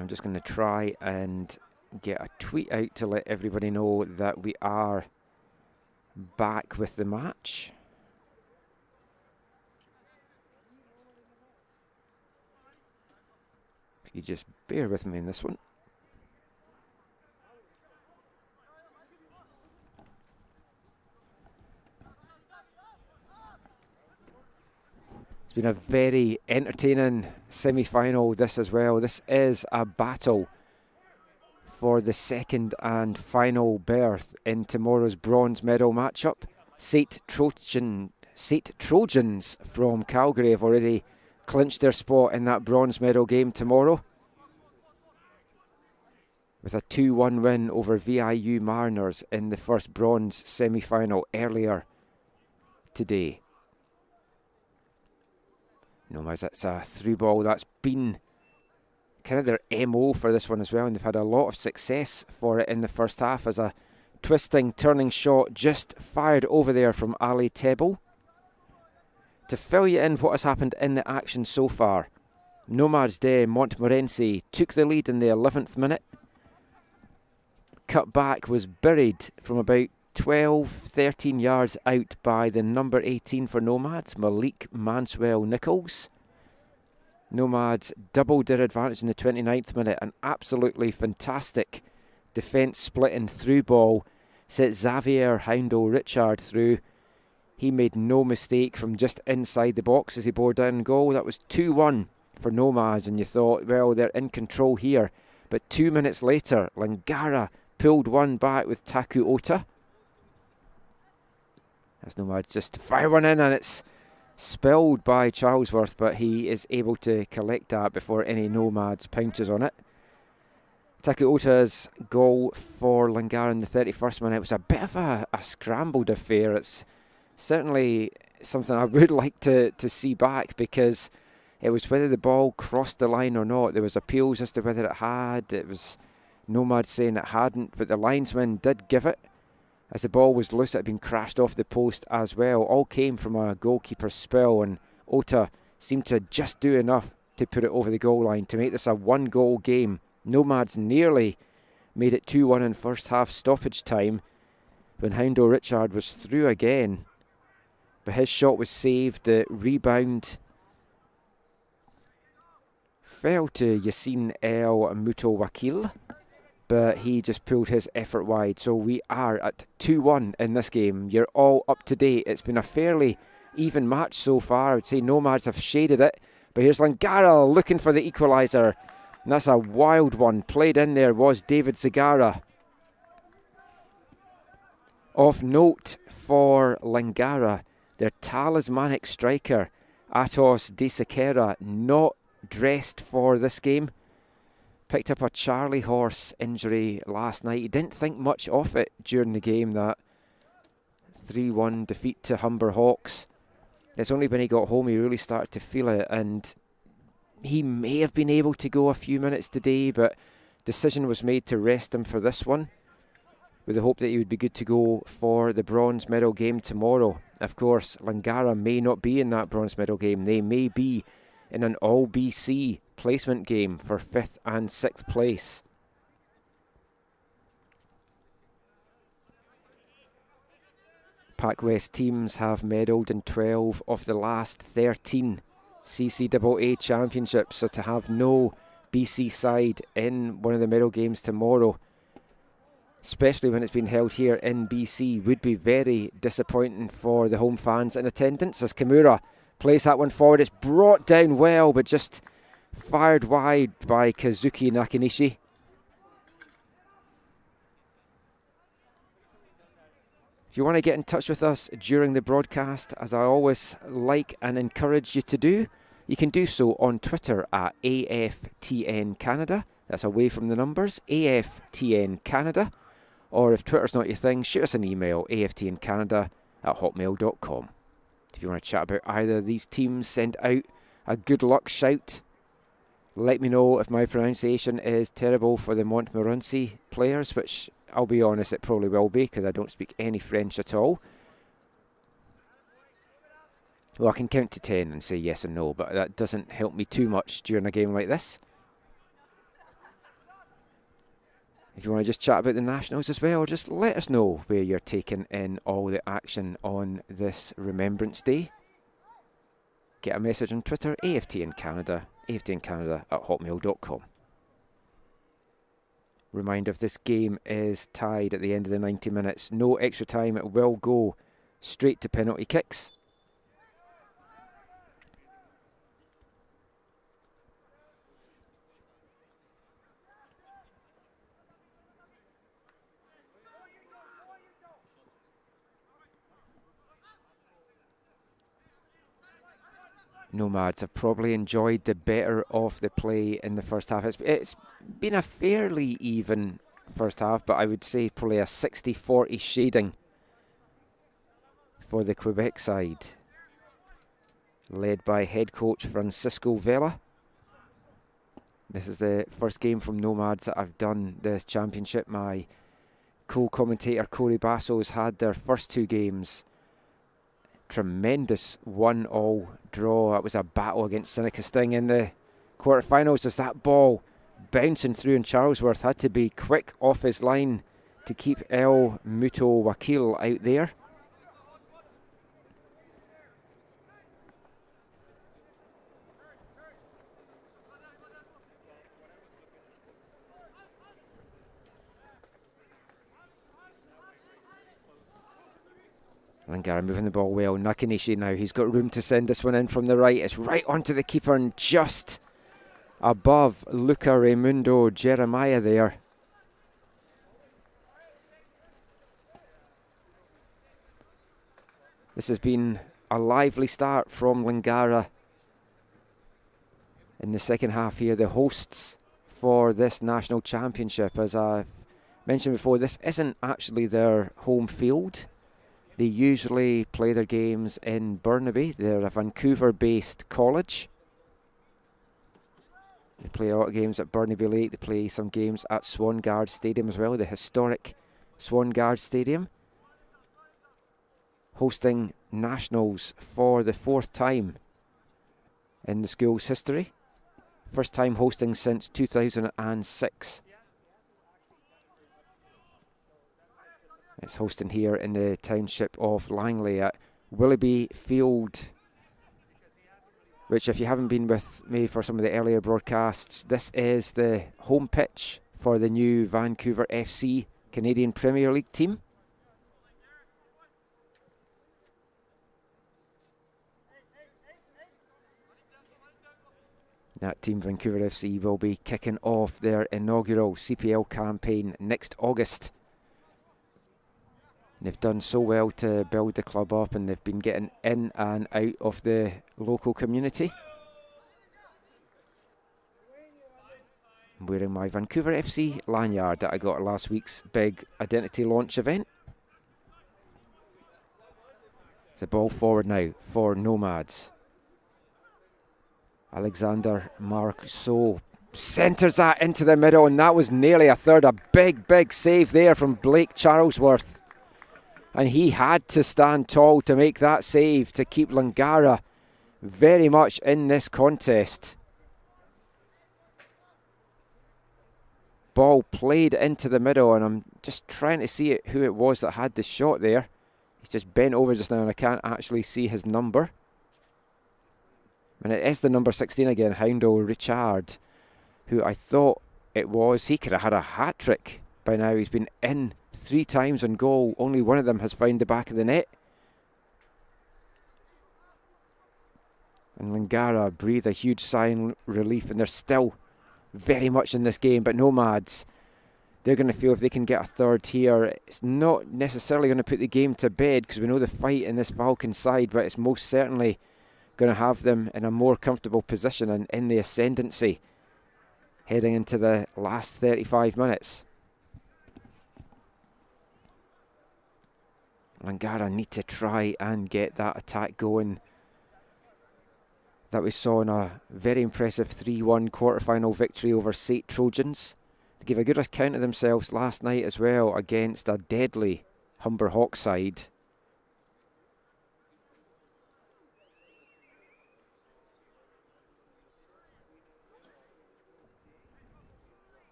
I'm just going to try and get a tweet out to let everybody know that we are back with the match. If you just bear with me in this one. It's been a very entertaining semi-final this as well. This is a battle for the second and final berth in tomorrow's bronze medal matchup. St. Trojans from Calgary have already clinched their spot in that bronze medal game tomorrow with a 2-1 win over VIU Mariners in the first bronze semi-final earlier today. Nomads, that's a through ball. That's been kind of their MO for this one as well, and they've had a lot of success for it in the first half as a twisting, turning shot just fired over there from Ali Tebel. To fill you in what has happened in the action so far, Nomads de Montmorency took the lead in the 11th minute. Cut back was buried from about 12-13 yards out by the number 18 for Nomads, Malik Manswell-Nichols. Nomads doubled their advantage in the 29th minute. An absolutely fantastic defence splitting through ball set Xavier Houndo Richard through. He made no mistake from just inside the box as he bore down goal. That was 2-1 for Nomads, and you thought, well, they're in control here. But 2 minutes later, Langara pulled one back with Taku Ota. As Nomads just fire one in, and it's spilled by Charlesworth, but he is able to collect that before any Nomads pounces on it. Taku Ota's goal for Langara in the 31st minute was a bit of a scrambled affair. It's certainly something I would like to see back, because it was whether the ball crossed the line or not. There was appeals as to whether it had. It was Nomads saying it hadn't, but the linesman did give it. As the ball was loose, it had been crashed off the post as well. All came from a goalkeeper's spill, and Ota seemed to just do enough to put it over the goal line to make this a one-goal game. Nomads nearly made it 2-1 in first half stoppage time when Houndo Richard was through again. But his shot was saved. The rebound fell to Yassine El Mutawakil, but he just pulled his effort wide. So we are at 2-1 in this game. You're all up to date. It's been a fairly even match so far. I would say Nomads have shaded it, but here's Langara looking for the equaliser. And that's a wild one. Played in there was David Zagara. Of note for Langara, their talismanic striker, Atos De Sequeira, not dressed for this game. Picked up a Charlie horse injury last night. He didn't think much of it during the game, that 3-1 defeat to Humber Hawks. It's only when he got home he really started to feel it, and he may have been able to go a few minutes today, but decision was made to rest him for this one, with the hope that he would be good to go for the bronze medal game tomorrow. Of course, Langara may not be in that bronze medal game. They may be in an all-BC placement game for 5th and 6th place. Pac West teams have medalled in 12 of the last 13 CCAA championships, so to have no BC side in one of the medal games tomorrow, especially when it's been held here in BC, would be very disappointing for the home fans in attendance. As Kimura plays that one forward, it's brought down well, but just fired wide by Kazuki Nakanishi. If you want to get in touch with us during the broadcast, as I always like and encourage you to do, you can do so on Twitter at AFTN Canada. That's away from the numbers, AFTN Canada. Or if Twitter's not your thing, shoot us an email, aftncanada@hotmail.com. If you want to chat about either of these teams, send out a good luck shout. Let me know if my pronunciation is terrible for the Montmorency players, which I'll be honest, it probably will be, because I don't speak any French at all. Well, I can count to 10 and say yes and no, but that doesn't help me too much during a game like this. If you want to just chat about the Nationals as well, just let us know where you're taking in all the action on this Remembrance Day. Get a message on Twitter, AFT in Canada @hotmail.com. Reminder, if this game is tied at the end of the 90 minutes, no extra time, it will go straight to penalty kicks. Nomads have probably enjoyed the better of the play in the first half. It's been a fairly even first half, but I would say probably a 60-40 shading for the Quebec side, led by head coach Francisco Vela. This is the first game from Nomads that I've done this championship. My co-commentator Corey Basso's had their first two games. Tremendous 1-1 draw. It was a battle against Seneca Sting in the quarterfinals. As that ball bouncing through, and Charlesworth had to be quick off his line to keep El Muto Wakil out there. Langara moving the ball well. Nakanishi now, he's got room to send this one in from the right. It's right onto the keeper and just above Luca Raimundo Jeremiah there. This has been a lively start from Langara in the second half here. The hosts for this national championship, as I've mentioned before, this isn't actually their home field. They usually play their games in Burnaby. They're a Vancouver-based college. They play a lot of games at Burnaby Lake. They play some games at Swangard Stadium as well, the historic Swangard Stadium. Hosting nationals for the fourth time in the school's history. First time hosting since 2006. It's hosting here in the township of Langley at Willoughby Field, which, if you haven't been with me for some of the earlier broadcasts, this is the home pitch for the new Vancouver FC Canadian Premier League team. That team, Vancouver FC, will be kicking off their inaugural CPL campaign next August. They've done so well to build the club up, and they've been getting in and out of the local community. I'm wearing my Vancouver FC lanyard that I got at last week's big identity launch event. It's a ball forward now for Nomads. Alexander Marceau centres that into the middle, and that was nearly a third. A big save there from Blake Charlesworth. And he had to stand tall to make that save to keep Langara very much in this contest. Ball played into the middle, and I'm just trying to see who it was that had the shot there. He's just bent over just now, and I can't actually see his number. And it is the number 16 again, Houndo Richard, who I thought it was. He could have had a hat-trick by now. He's been in 3 times on goal. Only one of them has found the back of the net. And Langara breathe a huge sigh of relief, and they're still very much in this game. But Nomads, they're going to feel if they can get a third here, it's not necessarily going to put the game to bed, because we know the fight in this Falcons side, but it's most certainly going to have them in a more comfortable position and in the ascendancy heading into the last 35 minutes. Langara need to try and get that attack going that we saw in a very impressive 3-1 quarter-final victory over Sate Trojans. They gave a good account of themselves last night as well against a deadly Humber Hawk side.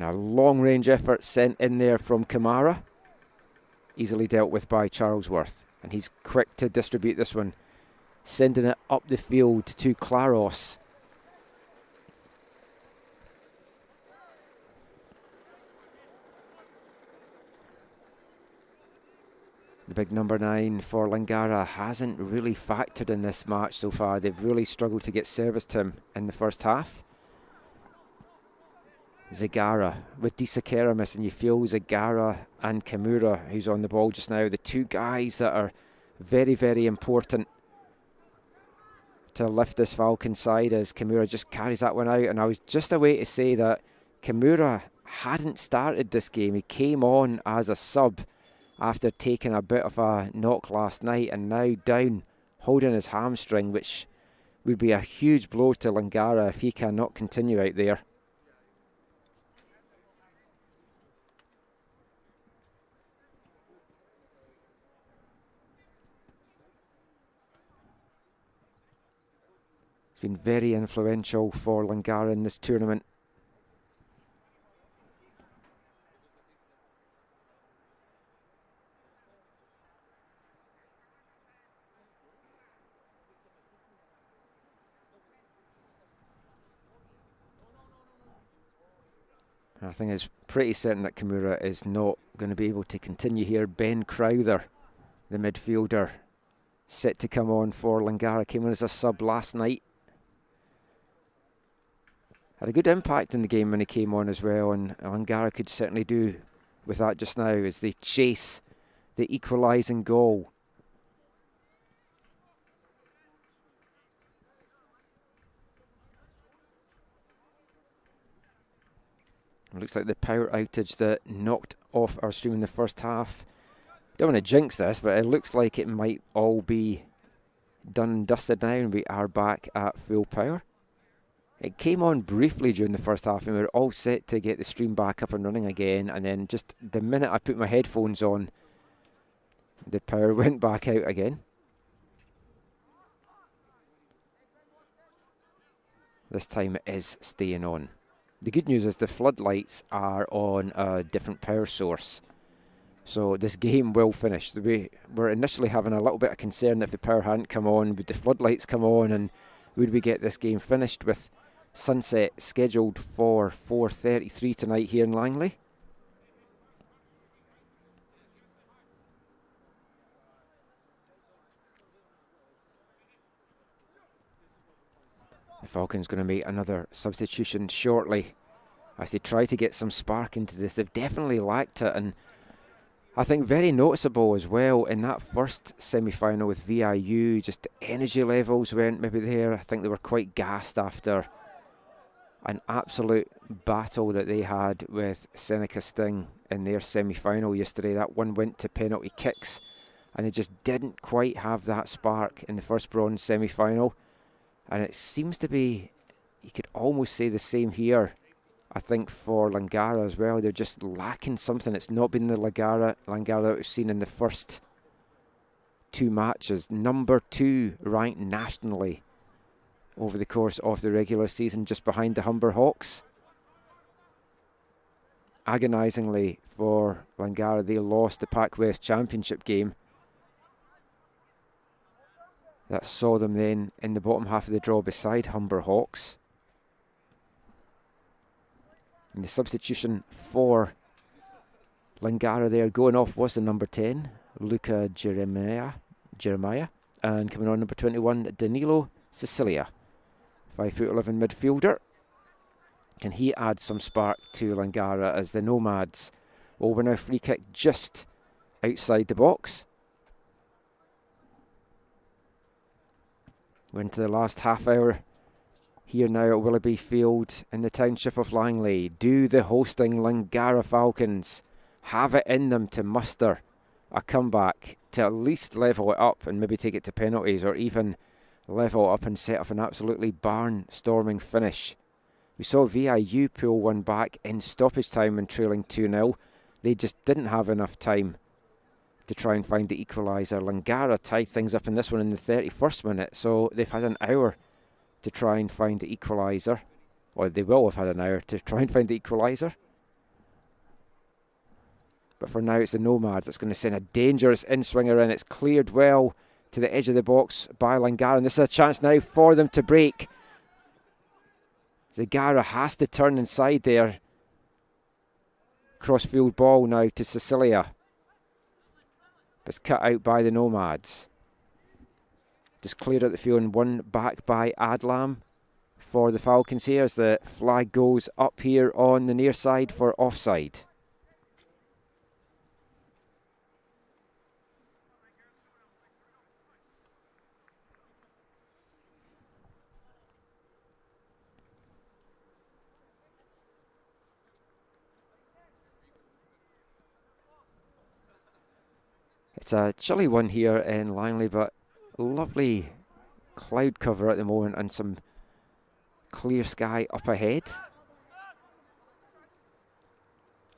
And a long-range effort sent in there from Kamara. Easily dealt with by Charlesworth. And he's quick to distribute this one. Sending it up the field to Claros. The big number 9 for Langara hasn't really factored in this match so far. They've really struggled to get service to him in the first half. Zagara with Disakera missing. You feel Zagara and Kimura, who's on the ball just now, the two guys that are very, very important to lift this Falcon side as Kimura just carries that one out. And I was just away to say that Kimura hadn't started this game. He came on as a sub after taking a bit of a knock last night, and now down holding his hamstring, which would be a huge blow to Langara if he cannot continue out there. It's been very influential for Langara in this tournament. I think it's pretty certain that Kimura is not going to be able to continue here. Ben Crowther, the midfielder, set to come on for Langara. Came on as a sub last night. Had a good impact in the game when he came on as well, and Langara could certainly do with that just now as they chase the equalising goal. It looks like the power outage that knocked off our stream in the first half. Don't want to jinx this, but it looks like it might all be done and dusted now, and we are back at full power. It came on briefly during the first half, and we were all set to get the stream back up and running again, and then just the minute I put my headphones on, the power went back out again. This time it is staying on. The good news is the floodlights are on a different power source, so this game will finish. We were initially having a little bit of concern that if the power hadn't come on, would the floodlights come on and would we get this game finished, with sunset scheduled for 4:33 tonight here in Langley. The Falcons going to make another substitution shortly as they try to get some spark into this. They've definitely lacked it, and I think very noticeable as well in that first semi-final with VIU, just the energy levels weren't maybe there. I think they were quite gassed after an absolute battle that they had with Seneca Sting in their semi-final yesterday. That one went to penalty kicks, and they just didn't quite have that spark in the first bronze semi-final. And it seems to be, you could almost say the same here, I think, for Langara as well. They're just lacking something. It's not been the Langara that we've seen in the first two matches. Number 2 ranked nationally over the course of the regular season, just behind the Humber Hawks. Agonisingly for Langara, they lost the Pac West Championship game. That saw them then in the bottom half of the draw beside Humber Hawks. And the substitution for Langara there going off was the number 10, Luca Jeremiah, and coming on number 21, Danilo Sicilia, 5'11" midfielder. Can he add some spark to Langara as the Nomads will win a free kick just outside the box? We're into the last half hour here now at Willoughby Field in the township of Langley. Do the hosting Langara Falcons have it in them to muster a comeback, to at least level it up and maybe take it to penalties, or even level up and set up an absolutely barnstorming finish? We saw VIU pull one back in stoppage time and trailing 2-0. They just didn't have enough time to try and find the equaliser. Langara tied things up in this one in the 31st minute, so they've had an hour to try and find the equaliser, or they will have had an hour to try and find the equaliser. But for now, it's the Nomads. It's going to send a dangerous in-swinger in. It's cleared well to the edge of the box by Langara. And this is a chance now for them to break. Zagara has to turn inside there. Crossfield ball now to Cecilia. But it's cut out by the Nomads. Just cleared out the field and won back by Adlam for the Falcons here as the flag goes up here on the near side for offside. It's a chilly one here in Langley, but lovely cloud cover at the moment and some clear sky up ahead.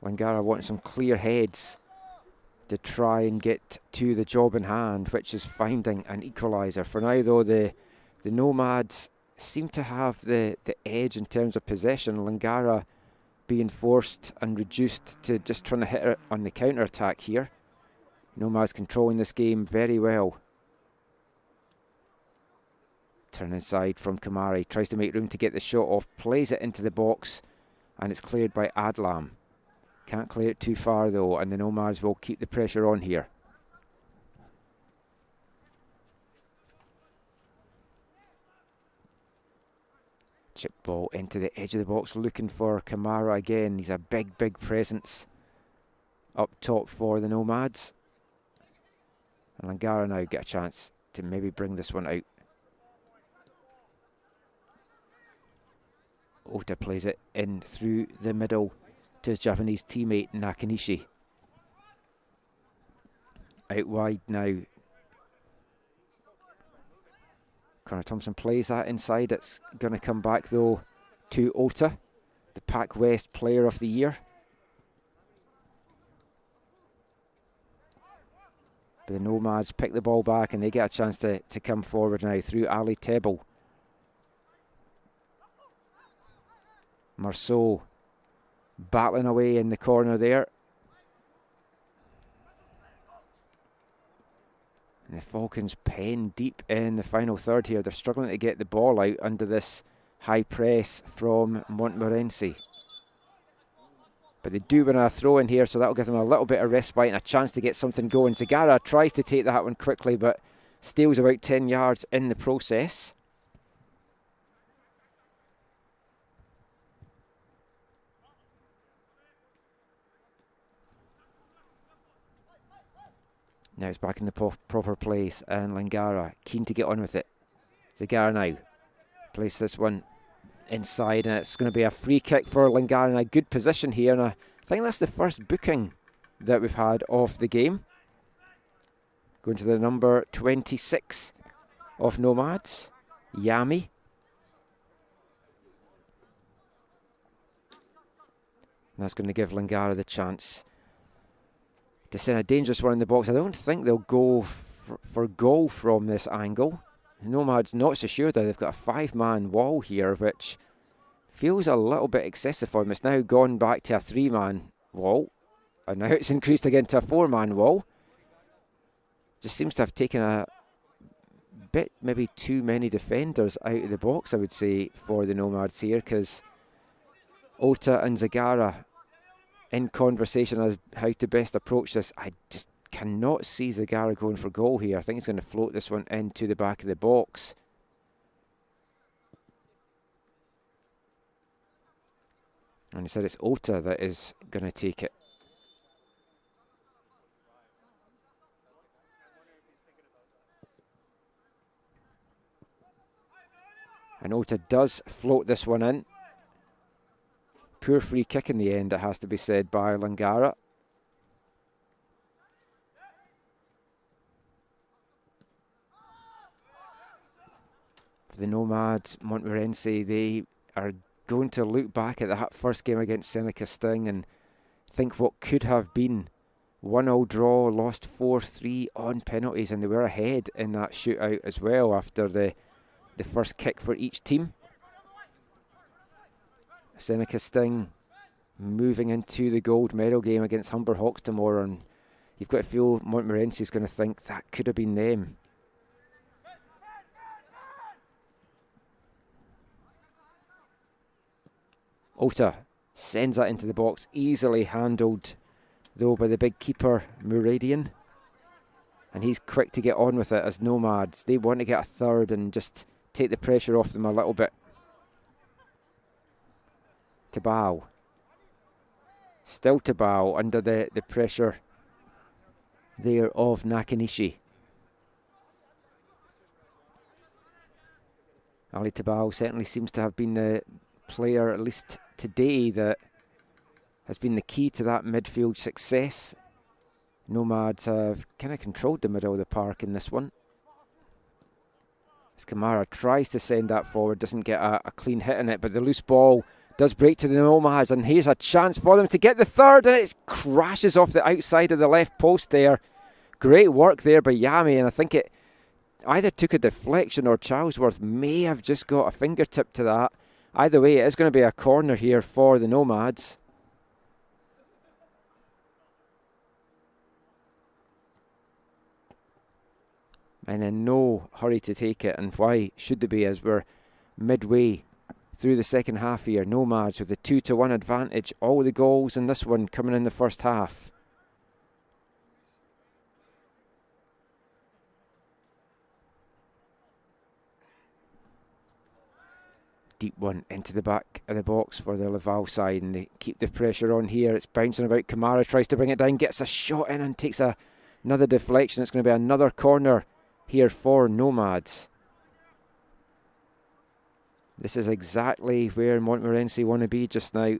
Langara wants some clear heads to try and get to the job in hand, which is finding an equaliser. For now, though, the Nomads seem to have the edge in terms of possession. Langara being forced and reduced to just trying to hit it on the counter-attack here. Nomads controlling this game very well. Turn inside from Kamari. Tries to make room to get the shot off. Plays it into the box. And it's cleared by Adlam. Can't clear it too far though. And the Nomads will keep the pressure on here. Chip ball into the edge of the box. Looking for Kamara again. He's a big, big presence up top for the Nomads. And Langara now get a chance to maybe bring this one out. Ota plays it in through the middle to his Japanese teammate Nakanishi. Out wide now. Connor Thompson plays that inside. It's going to come back though to Ota, the Pac West Player of the Year. But the Nomads pick the ball back and they get a chance to come forward now through Ali Tebble. Marceau battling away in the corner there. And the Falcons pen deep in the final third here. They're struggling to get the ball out under this high press from Montmorency. But they do win a throw in here, so that'll give them a little bit of respite and a chance to get something going. Zagara tries to take that one quickly, but steals about 10 yards in the process. Now it's back in the proper place, and Langara keen to get on with it. Zagara now place this one inside, and it's going to be a free kick for Langara in a good position here. And I think that's the first booking that we've had of the game. Going to the number 26 of Nomads, Yami. And that's going to give Langara the chance to send a dangerous one in the box. I don't think they'll go for goal from this angle. Nomads not so sure that they've got a 5-man wall here, which feels a little bit excessive for them. It's now gone back to a 3-man wall, and now it's increased again to a 4-man wall. Just seems to have taken a bit, maybe too many defenders out of the box, I would say, for the Nomads here, because Ota and Zagara in conversation as how to best approach this. I just cannot see Zagara going for goal here. I think he's going to float this one into the back of the box. And he said it's Ota that is going to take it. And Ota does float this one in. Poor free kick in the end, it has to be said, by Langara. For the Nomads, Montmorency, they are going to look back at that first game against Seneca Sting and think what could have been 1-0 draw, lost 4-3 on penalties, and they were ahead in that shootout as well after the first kick for each team. Seneca Sting moving into the gold medal game against Humber Hawks tomorrow, and you've got to feel Montmorency is going to think that could have been them. Ota sends that into the box, easily handled though by the big keeper Muradian, and he's quick to get on with it as Nomads. They want to get a third and just take the pressure off them a little bit. Tabao. Still Tabao under the pressure there of Nakanishi. Ali Tabao certainly seems to have been the player, at least today, that has been the key to that midfield success. Nomads have kind of controlled the middle of the park in this one. As Kamara tries to send that forward, doesn't get a clean hit in it, but the loose ball does break to the Nomads, and here's a chance for them to get the third, and it crashes off the outside of the left post there. Great work there by Yami, and I think it either took a deflection or Charlesworth may have just got a fingertip to that. Either way, it is going to be a corner here for the Nomads. And in no hurry to take it, and why should there be, as we're midway through the second half here. Nomads with a 2-1 advantage. All the goals in this one coming in the first half. Deep one into the back of the box for the Laval side, and they keep the pressure on here. It's bouncing about. Kamara tries to bring it down, gets a shot in and takes another deflection. It's going to be another corner here for Nomads. This is exactly where Montmorency want to be just now.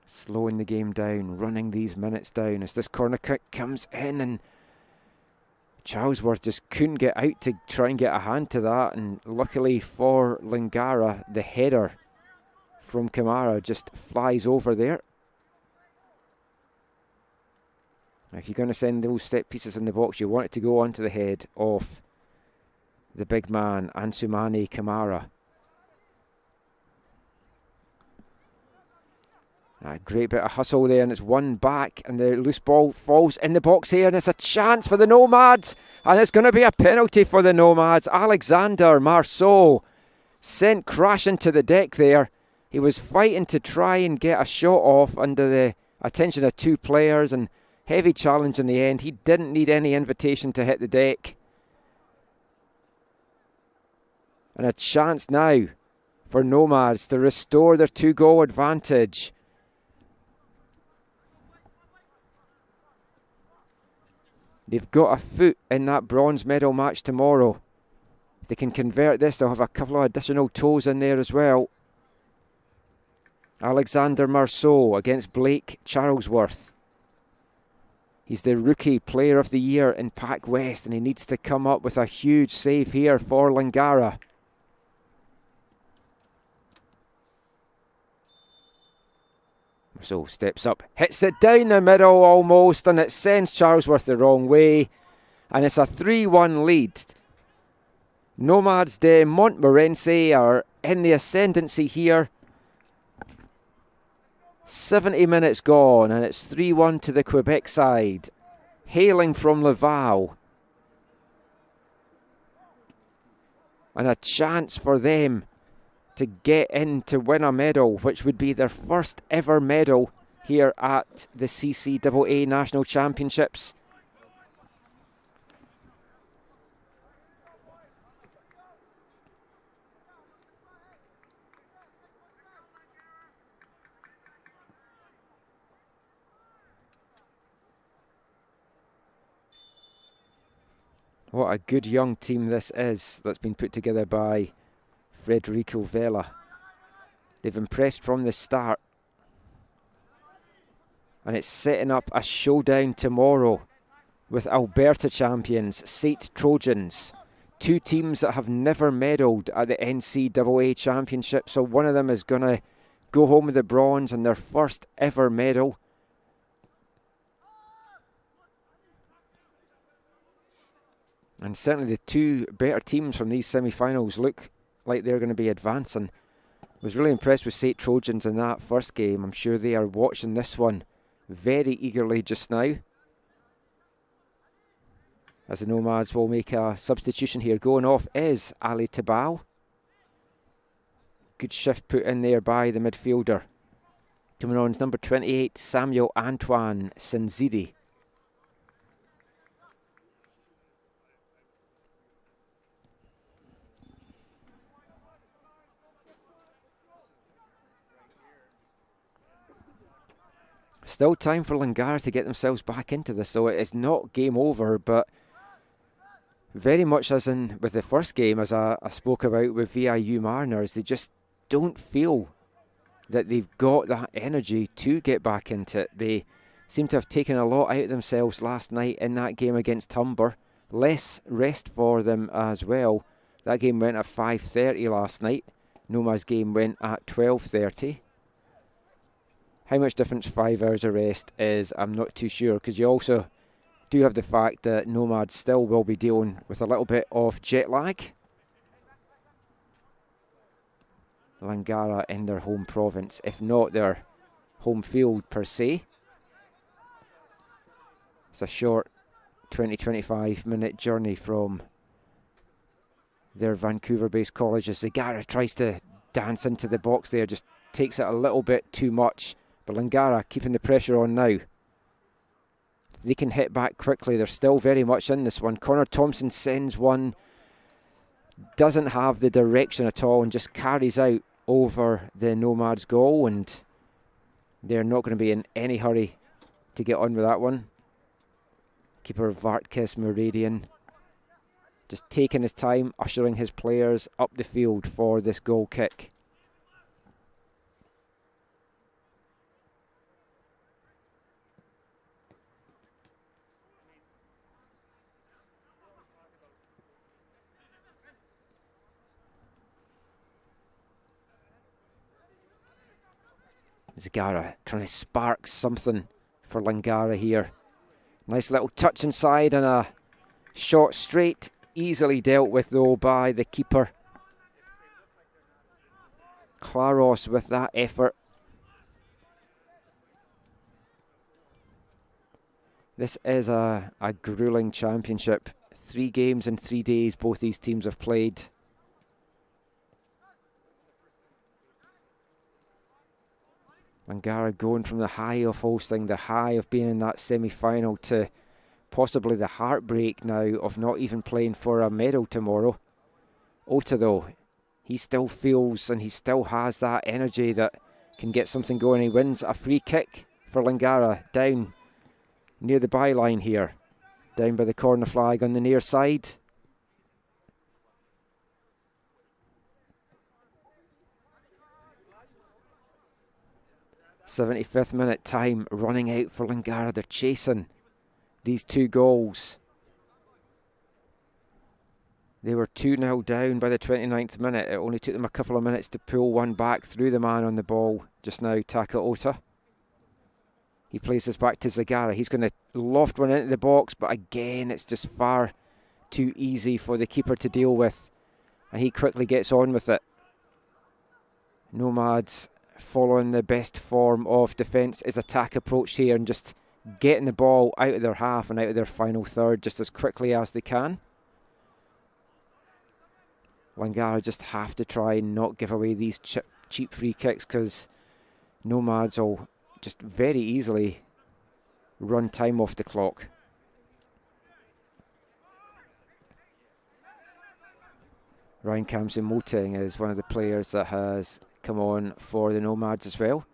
Slowing the game down, running these minutes down as this corner kick comes in, and Charlesworth just couldn't get out to try and get a hand to that, and luckily for Langara, the header from Kamara just flies over there. Now, if you're going to send those set pieces in the box, you want it to go onto the head of the big man, Ansumani Kamara. A great bit of hustle there, and it's one back, and the loose ball falls in the box here, and it's a chance for the Nomads, and it's going to be a penalty for the Nomads. Alexander Marceau sent crashing to the deck there. He was fighting to try and get a shot off under the attention of two players, and heavy challenge in the end. He didn't need any invitation to hit the deck. And a chance now for Nomads to restore their 2-goal advantage. They've got a foot in that bronze medal match tomorrow. If they can convert this, they'll have a couple of additional toes in there as well. Alexander Marceau against Blake Charlesworth. He's the Rookie Player of the Year in Pac West, and he needs to come up with a huge save here for Langara. Marceau steps up, hits it down the middle almost, and it sends Charlesworth the wrong way. And it's a 3-1 lead. Nomads de Montmorency are in the ascendancy here. 70 minutes gone, and it's 3-1 to the Quebec side, hailing from Laval. And a chance for them to get in to win a medal, which would be their first ever medal here at the CCAA National Championships. What a good young team this is that's been put together by Federico Vela. They've impressed from the start. And it's setting up a showdown tomorrow with Alberta champions, Sate Trojans. Two teams that have never medalled at the NCAA championship. So one of them is going to go home with the bronze and their first ever medal. And certainly the two better teams from these semi-finals look like they're going to be advancing. Was really impressed with St. Trojans in that first game. I'm sure they are watching this one very eagerly just now. As the Nomads will make a substitution here. Going off is Ali Tabal. Good shift put in there by the midfielder. Coming on is number 28, Samuel Antoine Sinzidi. Still time for Langara to get themselves back into this, though. It is not game over, but very much as in with the first game, as I spoke about with VIU Mariners, they just don't feel that they've got that energy to get back into it. They seem to have taken a lot out of themselves last night in that game against Humber. Less rest for them as well. That game went at 5:30 last night. Nomads game went at 12:30. How much difference 5 hours of rest is, I'm not too sure, because you also do have the fact that Nomads still will be dealing with a little bit of jet lag. Langara in their home province, if not their home field per se. It's a short 20-25 minute journey from their Vancouver-based college as Zagara tries to dance into the box there, just takes it a little bit too much. But Langara keeping the pressure on now. They can hit back quickly. They're still very much in this one. Connor Thompson sends one. Doesn't have the direction at all and just carries out over the Nomads goal. And they're not going to be in any hurry to get on with that one. Keeper Vartkis Meridian just taking his time, ushering his players up the field for this goal kick. Zagara trying to spark something for Langara here. Nice little touch inside and a shot straight. Easily dealt with though by the keeper. Claros with that effort. This is a gruelling championship. 3 games in 3 days both these teams have played. Langara going from the high of hosting, the high of being in that semi-final, to possibly the heartbreak now of not even playing for a medal tomorrow. Ota though, he still feels and he still has that energy that can get something going. He wins a free kick for Langara down near the byline here, down by the corner flag on the near side. '75th minute time running out for Langara. They're chasing these 2 goals. They were 2-0 down by the 29th minute. It only took them a couple of minutes to pull one back through the man on the ball just now, Taka Ota. He plays this back to Zagara. He's going to loft one into the box, but again, it's just far too easy for the keeper to deal with. And he quickly gets on with it. Nomads following the best form of defence is attack approach here and just getting the ball out of their half and out of their final third just as quickly as they can. Langara just have to try and not give away these cheap free kicks, because Nomads will just very easily run time off the clock. Ryan Kamsen Moteng is one of the players that has come on for the Nomads as well.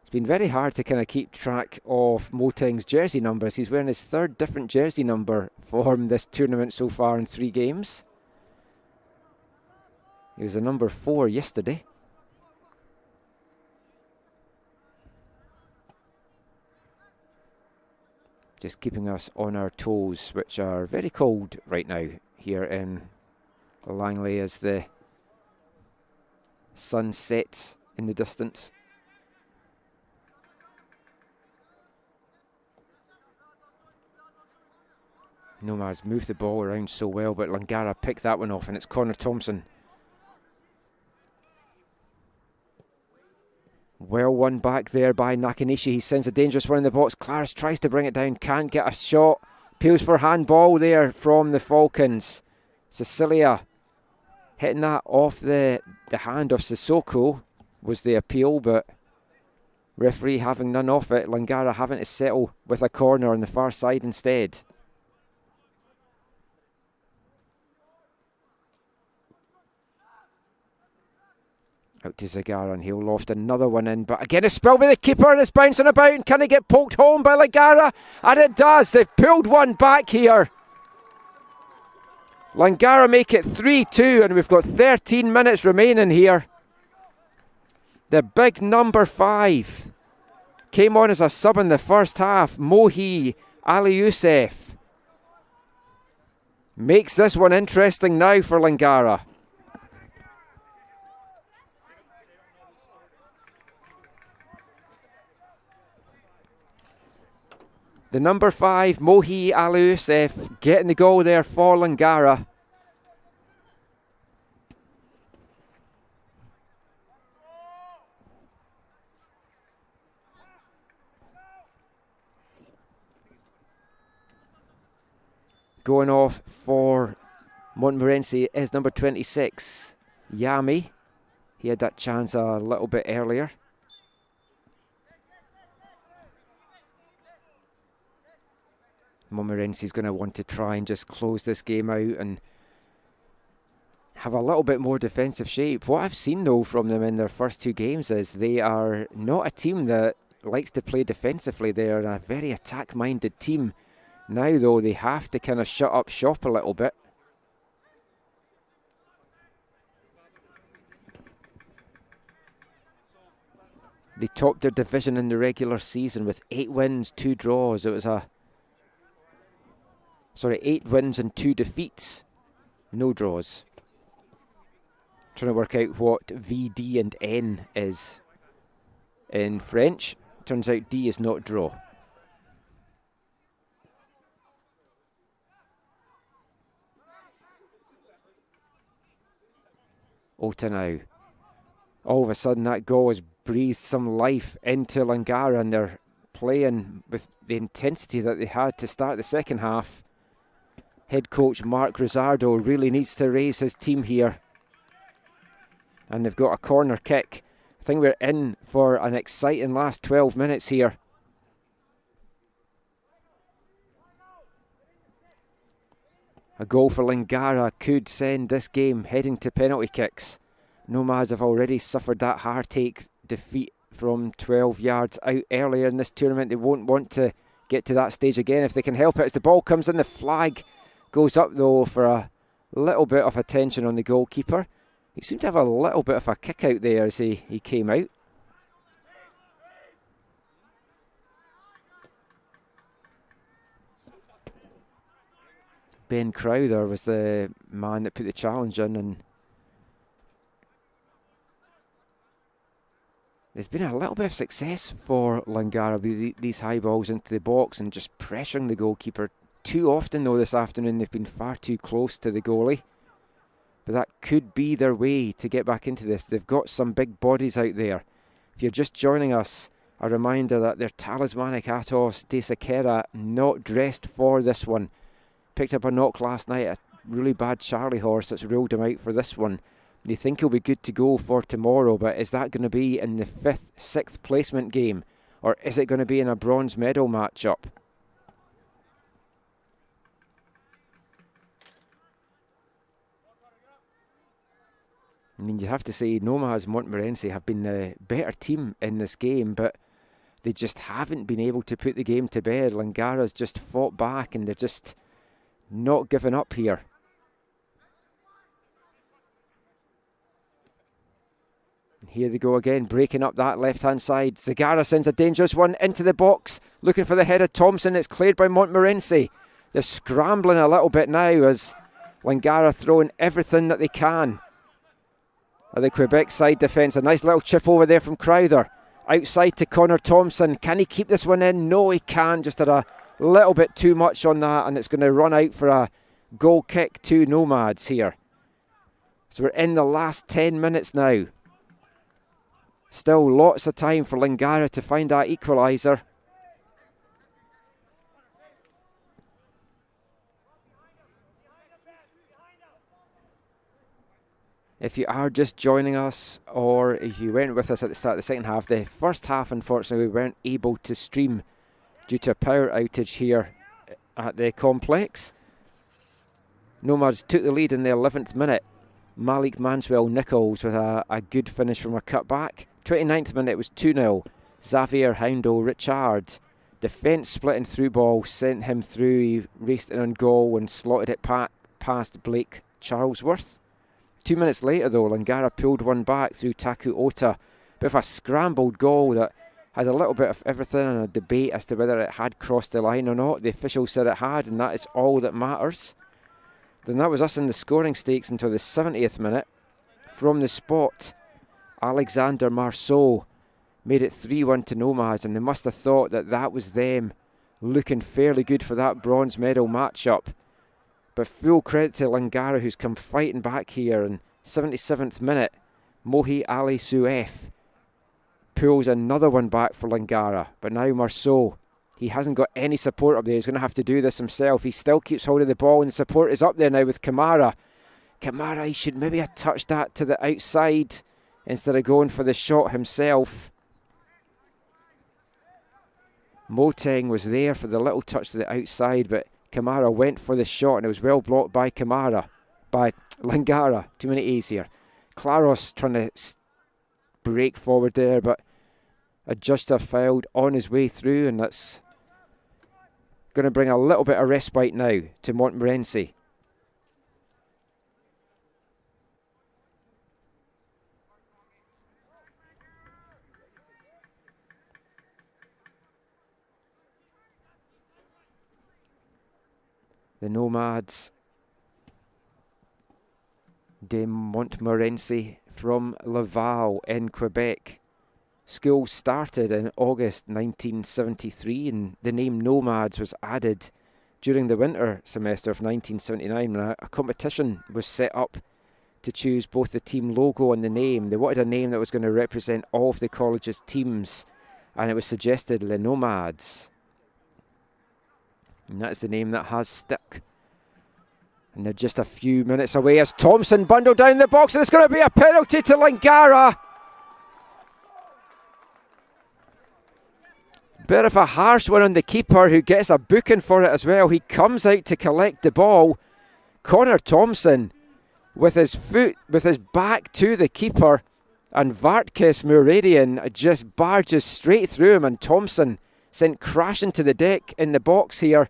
It's been very hard to kind of keep track of Moteng's jersey numbers. He's wearing his 3rd different jersey number for this tournament so far in 3 games. He was a number 4 yesterday. Just keeping us on our toes, which are very cold right now here in Langley as the sun sets in the distance. Nomads moved the ball around so well, but Langara picked that one off, and it's Connor Thompson. Well won back there by Nakanishi. He sends a dangerous one in the box. Claris tries to bring it down, can't get a shot. Appeals for handball there from the Falcons. Cecilia hitting that off the hand of Sissoko was the appeal, but referee having none of it. Langara having to settle with a corner on the far side instead. Out to Zagara, and he'll loft another one in. But again, a spill by the keeper, and it's bouncing about. And can it get poked home by Langara? And it does. They've pulled one back here. Langara make it 3-2, and we've got 13 minutes remaining here. The big number 5 came on as a sub in the first half. Mohi Ali Youssef makes this one interesting now for Langara. The number 5, Mohi Ali Youssef, getting the goal there for Langara. Going off for Montmorency is number 26, Yami. He had that chance a little bit earlier. Montmorency's going to want to try and just close this game out and have a little bit more defensive shape. What I've seen though from them in their first 2 games is they are not a team that likes to play defensively. They are a very attack-minded team. Now though, they have to kind of shut up shop a little bit. They topped their division in the regular season with 8 wins, 2 draws. It was 8 wins and 2 defeats. No draws. Trying to work out what V, D and N is in French. Turns out D is not draw. Ota now. All of a sudden that goal has breathed some life into Langara, and they're playing with the intensity that they had to start the second half. Head coach Mark Rizzardo really needs to raise his team here. And they've got a corner kick. I think we're in for an exciting last 12 minutes here. A goal for Langara could send this game heading to penalty kicks. Nomads have already suffered that heartache defeat from 12 yards out earlier in this tournament. They won't want to get to that stage again if they can help it. As the ball comes in, the flag goes up though for a little bit of attention on the goalkeeper. He seemed to have a little bit of a kick out there as he came out. Ben Crowther was the man that put the challenge in, and there's been a little bit of success for Langara with these high balls into the box and just pressuring the goalkeeper. Too often though this afternoon they've been far too close to the goalie. But that could be their way to get back into this. They've got some big bodies out there. If you're just joining us, a reminder that their talismanic Atos de Sequeira not dressed for this one. Picked up a knock last night, a really bad Charlie horse that's ruled him out for this one. They think he'll be good to go for tomorrow, but is that going to be in the 5th, 6th placement game? Or is it going to be in a bronze medal matchup? I mean, you have to say Nomads Montmorency have been the better team in this game, but they just haven't been able to put the game to bed. Langara's just fought back and they're just not giving up here. And here they go again, breaking up that left-hand side. Zagara sends a dangerous one into the box, looking for the head of Thompson. It's cleared by Montmorency. They're scrambling a little bit now as Langara throwing everything that they can at the Quebec side defence. A nice little chip over there from Crowther. Outside to Connor Thompson. Can he keep this one in? No, he can't. Just had a a little bit too much on that, and it's going to run out for a goal kick to Nomads here. So we're in the last 10 minutes now. Still lots of time for Langara to find that equaliser. If you are just joining us, or if you went with us at the start of the second half, the first half, unfortunately, we weren't able to stream due to a power outage here at the complex. Nomads took the lead in the 11th minute. Malik Manswell-Nichols with a good finish from a cutback. 29th minute was 2-0. Xavier Houndel Richard. Defence splitting through ball, sent him through. He raced in on goal and slotted it past Blake Charlesworth. 2 minutes later, though, Langara pulled one back through Taku Ota. Bit of a scrambled goal that had a little bit of everything and a debate as to whether it had crossed the line or not. The official said it had, and that is all that matters. Then that was us in the scoring stakes until the 70th minute. From the spot, Alexander Marceau made it 3-1 to Nomads, and they must have thought that that was them looking fairly good for that bronze medal matchup. But full credit to Langara, who's come fighting back here. In 77th minute, Mohi Ali Suef pulls another one back for Langara. But now Marceau, he hasn't got any support up there. He's going to have to do this himself. He still keeps holding the ball, and the support is up there now with Kamara. Kamara, he should maybe have touched that to the outside instead of going for the shot himself. Moteng was there for the little touch to the outside, but Kamara went for the shot, and it was well blocked by Langara. Too many A's here. Claros trying to break forward there, but Adjuster fouled on his way through, and that's going to bring a little bit of respite now to Montmorency. The Nomads de Montmorency from Laval in Quebec. School started in August 1973, and the name Nomads was added during the winter semester of 1979 when a competition was set up to choose both the team logo and the name. They wanted a name that was going to represent all of the college's teams, and it was suggested Les Nomads. And that's the name that has stuck. And they're just a few minutes away as Thompson bundled down the box, and it's going to be a penalty to Langara. Bit of a harsh one on the keeper, who gets a booking for it as well. He comes out to collect the ball. Connor Thompson with his back to the keeper, and Vartkes Muradian just barges straight through him, and Thompson sent crashing to the deck in the box here.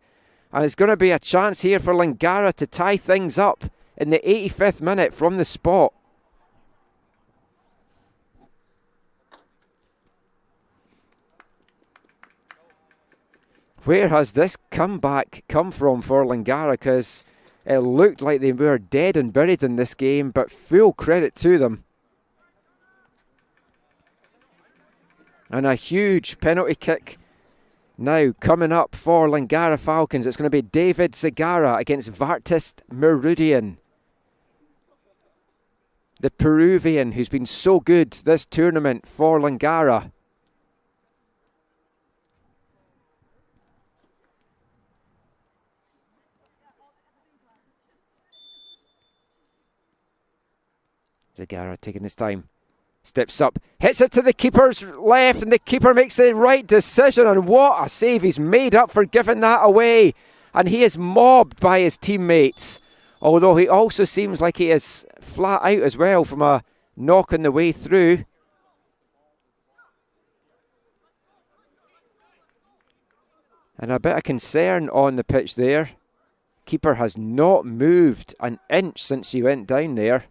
And it's going to be a chance here for Langara to tie things up in the 85th minute from the spot. Where has this comeback come from for Langara? Because it looked like they were dead and buried in this game, but full credit to them. And a huge penalty kick now coming up for Langara Falcons. It's going to be David Zagara against Vartis Meridian, the Peruvian who's been so good this tournament for Langara. Zagara taking his time. Steps up, hits it to the keeper's left, and the keeper makes the right decision. And what a save he's made up for giving that away. And he is mobbed by his teammates. Although he also seems like he is flat out as well from a knock on the way through. And a bit of concern on the pitch there. Keeper has not moved an inch since he went down there.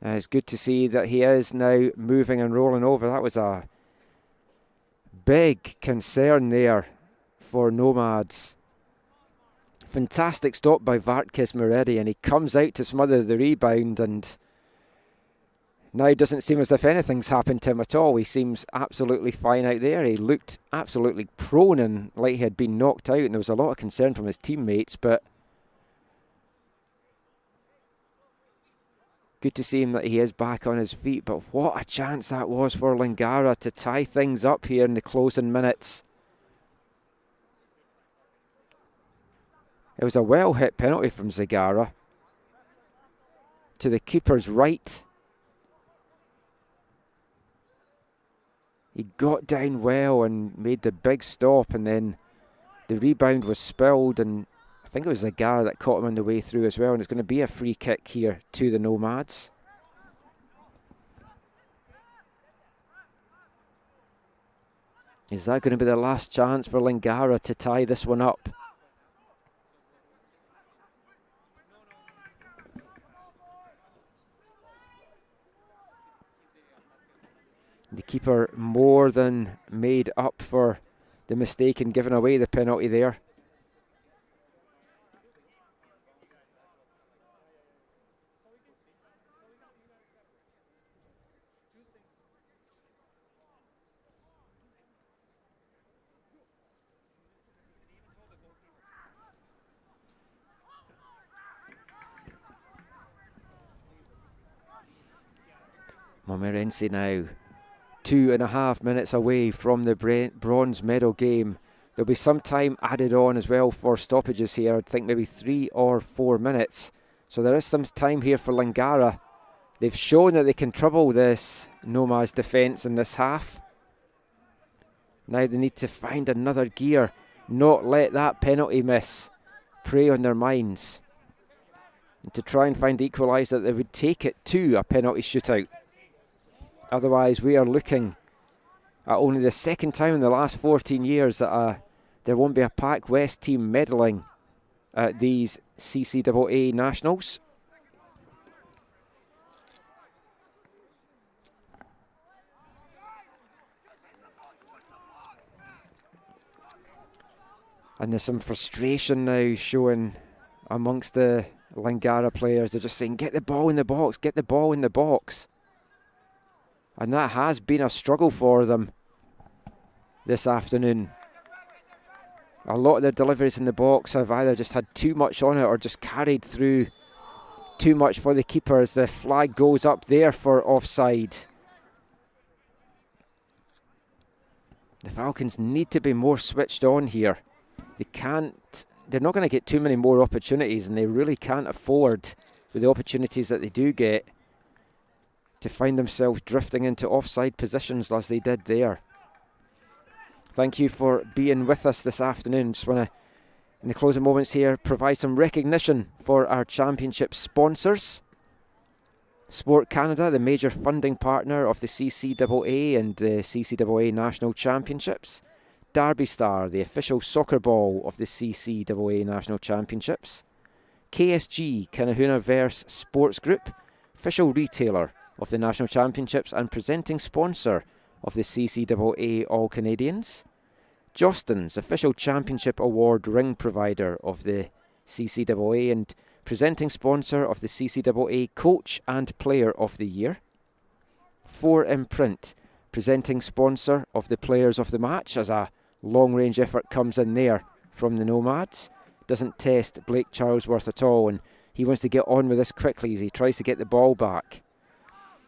It's good to see that he is now moving and rolling over. That was a big concern there for Nomads. Fantastic stop by Vartkis Moretti, and he comes out to smother the rebound, and now it doesn't seem as if anything's happened to him at all. He seems absolutely fine out there. He looked absolutely prone and like he had been knocked out, and there was a lot of concern from his teammates, but good to see him that he is back on his feet. But what a chance that was for Langara to tie things up here in the closing minutes. It was a well-hit penalty from Zagara to the keeper's right. He got down well and made the big stop, and then the rebound was spilled, and I think it was Zagara that caught him on the way through as well, and it's going to be a free kick here to the Nomads. Is that going to be the last chance for Langara to tie this one up? The keeper more than made up for the mistake in giving away the penalty there. Montmorency now 2.5 minutes away from the bronze medal game. There'll be some time added on as well for stoppages here. I'd think maybe 3 or 4 minutes. So there is some time here for Langara. They've shown that they can trouble this Nomads defence in this half. Now they need to find another gear, not let that penalty miss prey on their minds, and to try and find the equaliser that would take it to a penalty shootout. Otherwise, we are looking at only the second time in the last 14 years that there won't be a Pac West team medaling at these CCAA nationals. And there's some frustration now showing amongst the Langara players. They're just saying, get the ball in the box, get the ball in the box. And that has been a struggle for them this afternoon. A lot of their deliveries in the box have either just had too much on it or just carried through too much for the keeper as the flag goes up there for offside. The Falcons need to be more switched on here. They're not going to get too many more opportunities, and they really can't afford, with the opportunities that they do get, to find themselves drifting into offside positions as they did there. Thank you for being with us this afternoon. Just want to, in the closing moments here, provide some recognition for our championship sponsors. Sport Canada, the major funding partner of the CCAA and the CCAA National Championships. Derby Star, the official soccer ball of the CCAA National Championships. KSG, Kanahuna Verse Sports Group, official retailer of the National Championships and presenting sponsor of the CCAA All-Canadians. Jostens, official championship award ring provider of the CCAA and presenting sponsor of the CCAA Coach and Player of the Year. 4Imprint, presenting sponsor of the Players of the Match, as a long-range effort comes in there from the Nomads. Doesn't test Blake Charlesworth at all, and he wants to get on with this quickly as he tries to get the ball back.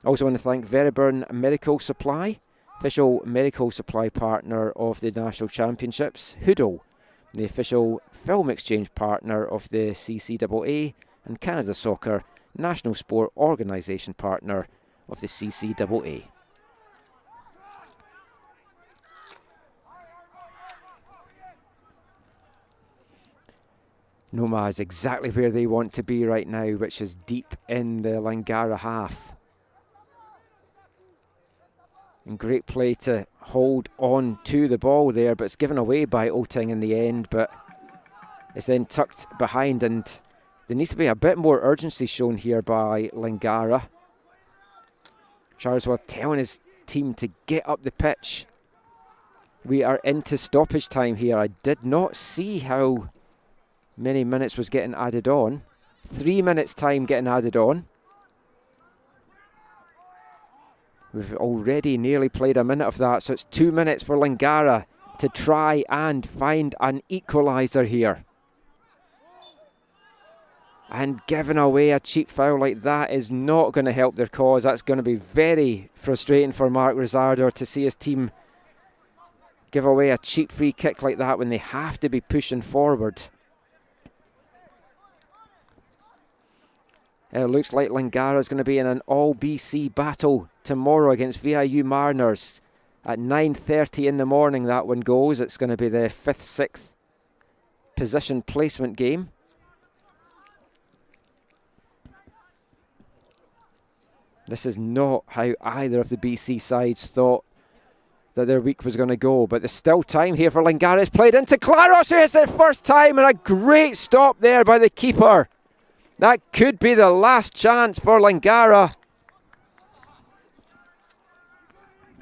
I also want to thank Veriburn Medical Supply, official medical supply partner of the National Championships. Hoodle, the official film exchange partner of the CCAA, and Canada Soccer, national sport organisation partner of the CCAA. Nomads exactly where they want to be right now, which is deep in the Langara half. And great play to hold on to the ball there, but it's given away by Oting in the end, but it's then tucked behind, and there needs to be a bit more urgency shown here by Langara. Charlesworth telling his team to get up the pitch. We are into stoppage time here. I did not see how many minutes was getting added on. 3 minutes time getting added on. We've already nearly played a minute of that, so it's 2 minutes for Langara to try and find an equaliser here. And giving away a cheap foul like that is not going to help their cause. That's going to be very frustrating for Mark Rizzardo to see his team give away a cheap free kick like that when they have to be pushing forward. It looks like Langara is going to be in an all-BC battle tomorrow against VIU Mariners. At 9:30 in the morning that one goes. It's going to be the 5th, 6th position placement game. This is not how either of the BC sides thought that their week was going to go. But there's still time here for Langara. It's played into Claros, who hits it first time, and a great stop there by the keeper. That could be the last chance for Langara.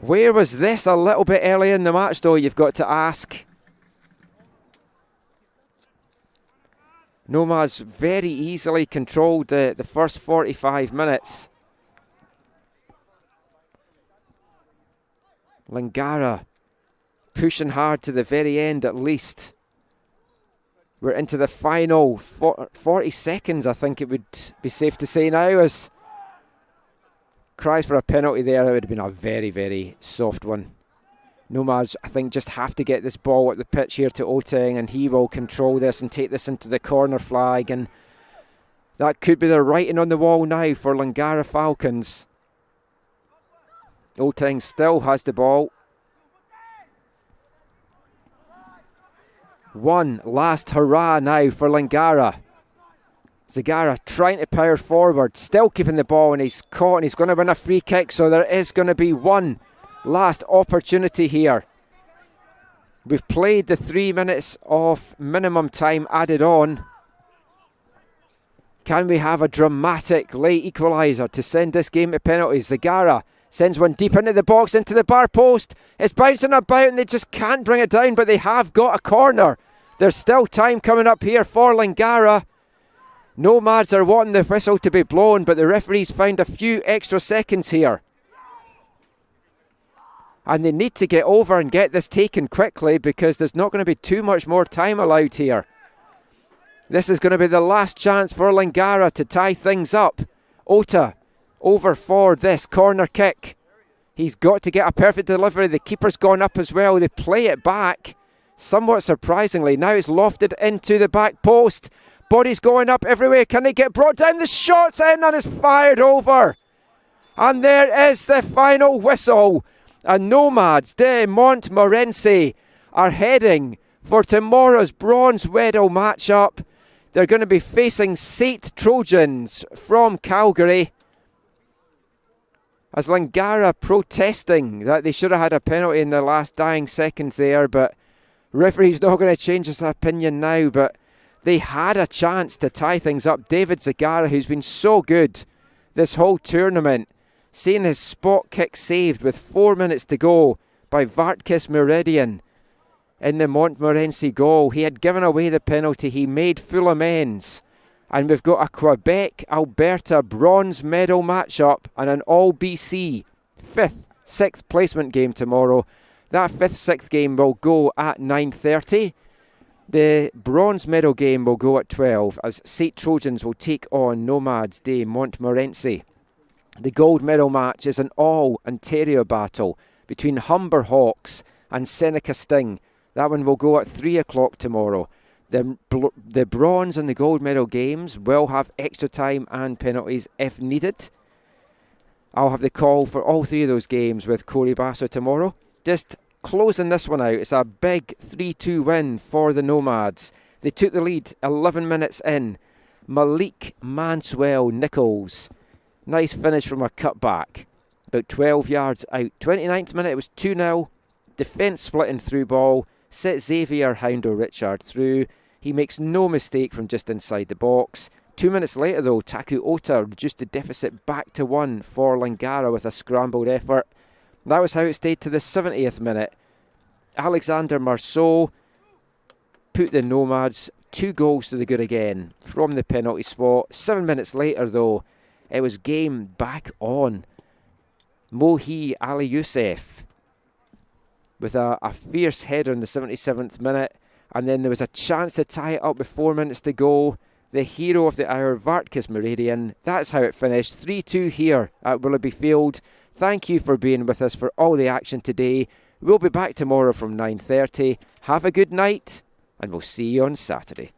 Where was this a little bit earlier in the match, though, you've got to ask? Nomads very easily controlled the first 45 minutes. Langara pushing hard to the very end at least. We're into the final 40 seconds, I think it would be safe to say now, as cries for a penalty there. It would have been a very, very soft one. Nomads, I think, just have to get this ball at the pitch here to Oteng, and he will control this and take this into the corner flag, and that could be the writing on the wall now for Langara Falcons. Oteng still has the ball. One last hurrah now for Langara. Zagara trying to power forward, still keeping the ball, and he's caught, and he's going to win a free kick, so there is going to be one last opportunity here. We've played the 3 minutes of minimum time added on. Can we have a dramatic late equaliser to send this game to penalties? Zagara sends one deep into the box, into the bar post. It's bouncing about and they just can't bring it down, but they have got a corner. There's still time coming up here for Langara. Nomads are wanting the whistle to be blown, but the referee's found a few extra seconds here. And they need to get over and get this taken quickly, because there's not going to be too much more time allowed here. This is going to be the last chance for Langara to tie things up. Ota over for this corner kick. He's got to get a perfect delivery. The keeper's gone up as well. They play it back, somewhat surprisingly. Now it's lofted into the back post. Bodies going up everywhere. Can they get brought down? The shot's in and it's fired over. And there is the final whistle. And Nomads de Montmorency are heading for tomorrow's bronze medal matchup. They're going to be facing Sate Trojans from Calgary. As Langara protesting that they should have had a penalty in the last dying seconds there, but referee's not going to change his opinion now, but they had a chance to tie things up. David Zagara, who's been so good this whole tournament, seeing his spot kick saved with 4 minutes to go by Vartkis Meridian in the Montmorency goal. He had given away the penalty. He made full amends. And we've got a Quebec-Alberta bronze medal matchup and an all-BC 5th, 6th placement game tomorrow. That 5th, 6th game will go at 9:30. The bronze medal game will go at 12 as Sate Trojans will take on Nomads de Montmorency. The gold medal match is an all-Ontario battle between Humber Hawks and Seneca Sting. That one will go at 3 o'clock tomorrow. The bronze and the gold medal games will have extra time and penalties if needed. I'll have the call for all three of those games with Corey Basso tomorrow. Just closing this one out, it's a big 3-2 win for the Nomads. They took the lead 11 minutes in. Malik Manswell Nichols. Nice finish from a cutback. About 12 yards out. 29th minute, it was 2-0. Defence splitting through ball. Set Xavier Houndo Richard through. He makes no mistake from just inside the box. 2 minutes later though, Taku Ota reduced the deficit back to 1 for Langara with a scrambled effort. That was how it stayed to the 70th minute. Alexander Marceau put the Nomads 2 goals to the good again from the penalty spot. 7 minutes later, though, it was game back on. Mohi Ali Youssef with a fierce header in the 77th minute. And then there was a chance to tie it up with 4 minutes to go. The hero of the hour, Vartkas Meridian. That's how it finished. 3-2 here at Willoughby Field. Thank you for being with us for all the action today. We'll be back tomorrow from 9:30. Have a good night, and we'll see you on Saturday.